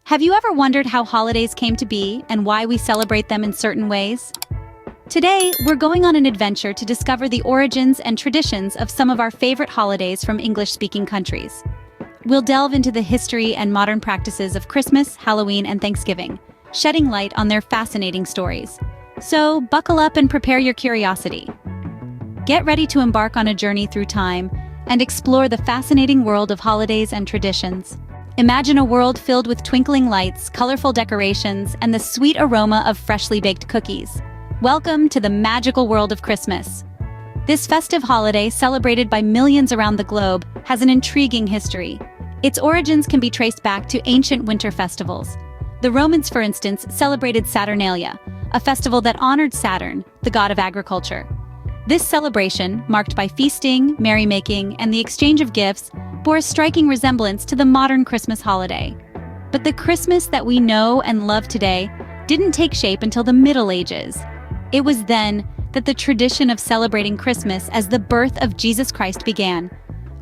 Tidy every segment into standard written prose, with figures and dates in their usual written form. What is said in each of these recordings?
Have you ever wondered how holidays came to be and why we celebrate them in certain ways? Today, we're going on an adventure to discover the origins and traditions of some of our favorite holidays from English-speaking countries. We'll delve into the history and modern practices of Christmas, Halloween, and Thanksgiving, shedding light on their fascinating stories. So, buckle up and prepare your curiosity. Get ready to embark on a journey through time and explore the fascinating world of holidays and traditions. Imagine a world filled with twinkling lights, colorful decorations, and the sweet aroma of freshly baked cookies. Welcome to the magical world of Christmas. This festive holiday, celebrated by millions around the globe, has an intriguing history. Its origins can be traced back to ancient winter festivals. The Romans, for instance, celebrated Saturnalia, a festival that honored Saturn, the god of agriculture. This celebration, marked by feasting, merrymaking, and the exchange of gifts, bore a striking resemblance to the modern Christmas holiday. But the Christmas that we know and love today didn't take shape until the Middle Ages. It was then that the tradition of celebrating Christmas as the birth of Jesus Christ began.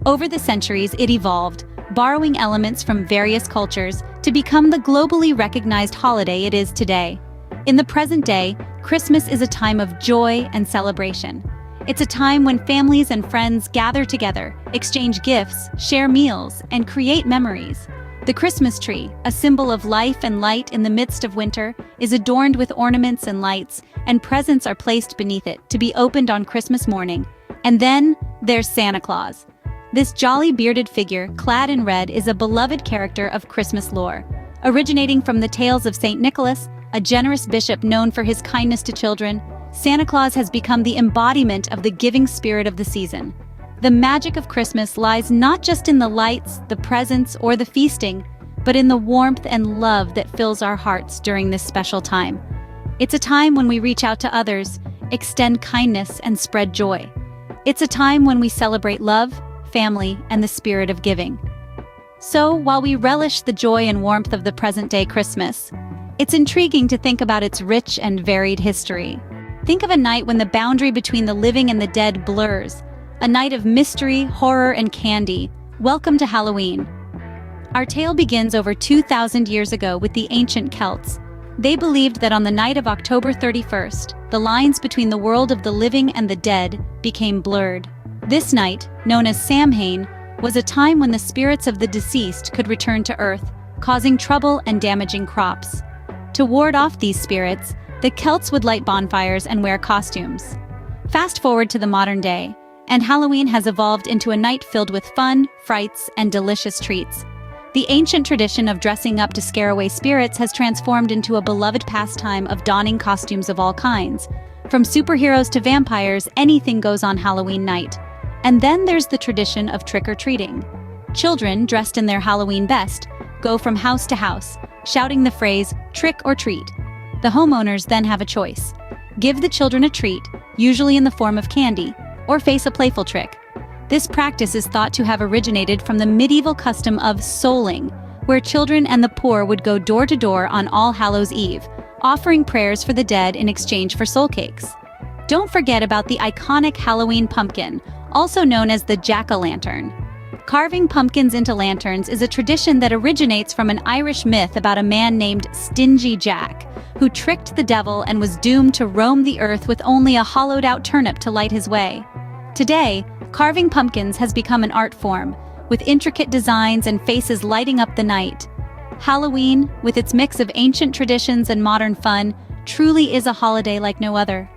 Over the centuries, it evolved, borrowing elements from various cultures to become the globally recognized holiday it is today. In the present day, Christmas is a time of joy and celebration. It's a time when families and friends gather together, exchange gifts, share meals, and create memories. The Christmas tree, a symbol of life and light in the midst of winter, is adorned with ornaments and lights, and presents are placed beneath it to be opened on Christmas morning. And then there's Santa Claus. This jolly bearded figure, clad in red, is a beloved character of Christmas lore. Originating from the tales of St. Nicholas, a generous bishop known for his kindness to children, Santa Claus has become the embodiment of the giving spirit of the season. The magic of Christmas lies not just in the lights, the presents, or the feasting, but in the warmth and love that fills our hearts during this special time. It's a time when we reach out to others, extend kindness, and spread joy. It's a time when we celebrate love, family, and the spirit of giving. So, while we relish the joy and warmth of the present-day Christmas, it's intriguing to think about its rich and varied history. Think of a night when the boundary between the living and the dead blurs. A night of mystery, horror, and candy. Welcome to Halloween. Our tale begins over 2,000 years ago with the ancient Celts. They believed that on the night of October 31st, the lines between the world of the living and the dead became blurred. This night, known as Samhain, was a time when the spirits of the deceased could return to Earth, causing trouble and damaging crops. To ward off these spirits, the Celts would light bonfires and wear costumes. Fast forward to the modern day, and Halloween has evolved into a night filled with fun, frights, and delicious treats. The ancient tradition of dressing up to scare away spirits has transformed into a beloved pastime of donning costumes of all kinds. From superheroes to vampires, anything goes on Halloween night. And then there's the tradition of trick-or-treating. Children, dressed in their Halloween best, go from house to house, shouting the phrase, "trick or treat." The homeowners then have a choice. Give the children a treat, usually in the form of candy, or face a playful trick. This practice is thought to have originated from the medieval custom of souling, where children and the poor would go door to door on All Hallows' Eve, offering prayers for the dead in exchange for soul cakes. Don't forget about the iconic Halloween pumpkin, also known as the jack-o'-lantern. Carving pumpkins into lanterns is a tradition that originates from an Irish myth about a man named Stingy Jack, who tricked the devil and was doomed to roam the earth with only a hollowed-out turnip to light his way. Today, carving pumpkins has become an art form, with intricate designs and faces lighting up the night. Halloween, with its mix of ancient traditions and modern fun, truly is a holiday like no other.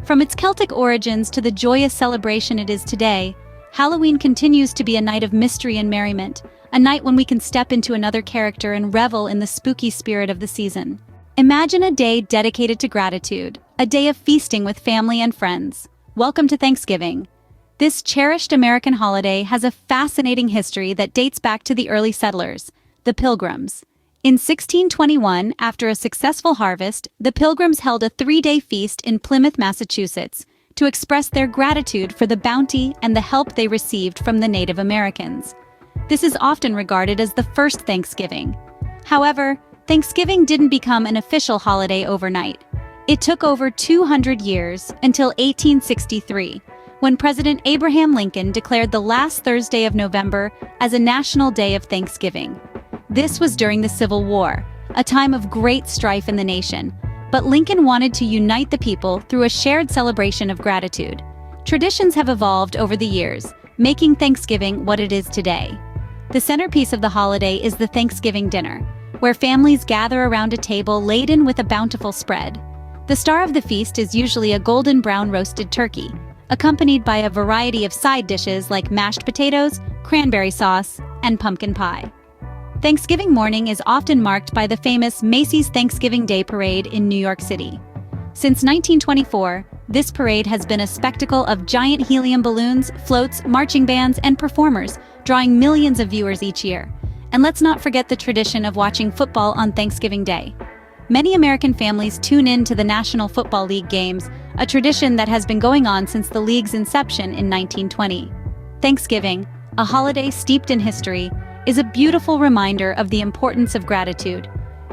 From its Celtic origins to the joyous celebration it is today, Halloween continues to be a night of mystery and merriment, a night when we can step into another character and revel in the spooky spirit of the season. Imagine a day dedicated to gratitude, a day of feasting with family and friends. Welcome to Thanksgiving. This cherished American holiday has a fascinating history that dates back to the early settlers, the Pilgrims. In 1621, after a successful harvest, the Pilgrims held a 3-day feast in Plymouth, Massachusetts, to express their gratitude for the bounty and the help they received from the Native Americans. This is often regarded as the first Thanksgiving. However, Thanksgiving didn't become an official holiday overnight. It took over 200 years until 1863, when President Abraham Lincoln declared the last Thursday of November as a national day of Thanksgiving. This was during the Civil War, a time of great strife in the nation. But Lincoln wanted to unite the people through a shared celebration of gratitude. Traditions have evolved over the years, making Thanksgiving what it is today. The centerpiece of the holiday is the Thanksgiving dinner, where families gather around a table laden with a bountiful spread. The star of the feast is usually a golden brown roasted turkey, accompanied by a variety of side dishes like mashed potatoes, cranberry sauce, and pumpkin pie. Thanksgiving morning is often marked by the famous Macy's Thanksgiving Day Parade in New York City. Since 1924, this parade has been a spectacle of giant helium balloons, floats, marching bands, and performers, drawing millions of viewers each year. And let's not forget the tradition of watching football on Thanksgiving Day. Many American families tune in to the National Football League games, a tradition that has been going on since the league's inception in 1920. Thanksgiving, a holiday steeped in history, is a beautiful reminder of the importance of gratitude.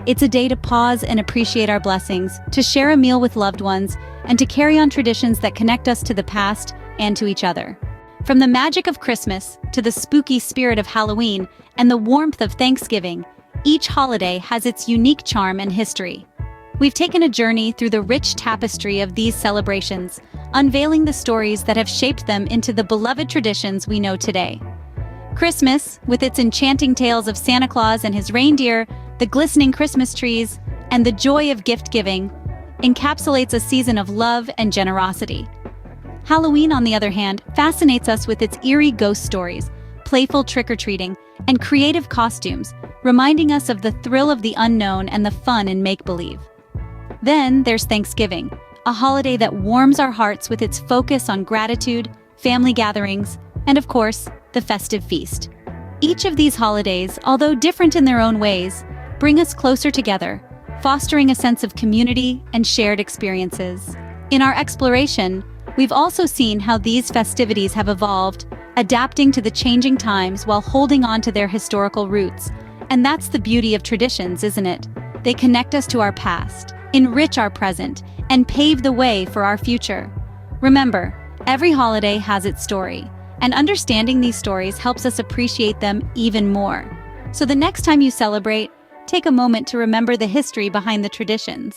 It's a day to pause and appreciate our blessings, to share a meal with loved ones, and to carry on traditions that connect us to the past and to each other. From the magic of Christmas to the spooky spirit of Halloween and the warmth of Thanksgiving, each holiday has its unique charm and history. We've taken a journey through the rich tapestry of these celebrations, unveiling the stories that have shaped them into the beloved traditions we know today. Christmas, with its enchanting tales of Santa Claus and his reindeer, the glistening Christmas trees, and the joy of gift-giving, encapsulates a season of love and generosity. Halloween, on the other hand, fascinates us with its eerie ghost stories, playful trick-or-treating, and creative costumes, reminding us of the thrill of the unknown and the fun in make-believe. Then there's Thanksgiving, a holiday that warms our hearts with its focus on gratitude, family gatherings, and of course, the festive feast. Each of these holidays, although different in their own ways, bring us closer together, fostering a sense of community and shared experiences. In our exploration, we've also seen how these festivities have evolved, adapting to the changing times while holding on to their historical roots. And that's the beauty of traditions, isn't it? They connect us to our past, enrich our present, and pave the way for our future. Remember, every holiday has its story, and understanding these stories helps us appreciate them even more. So the next time you celebrate, take a moment to remember the history behind the traditions.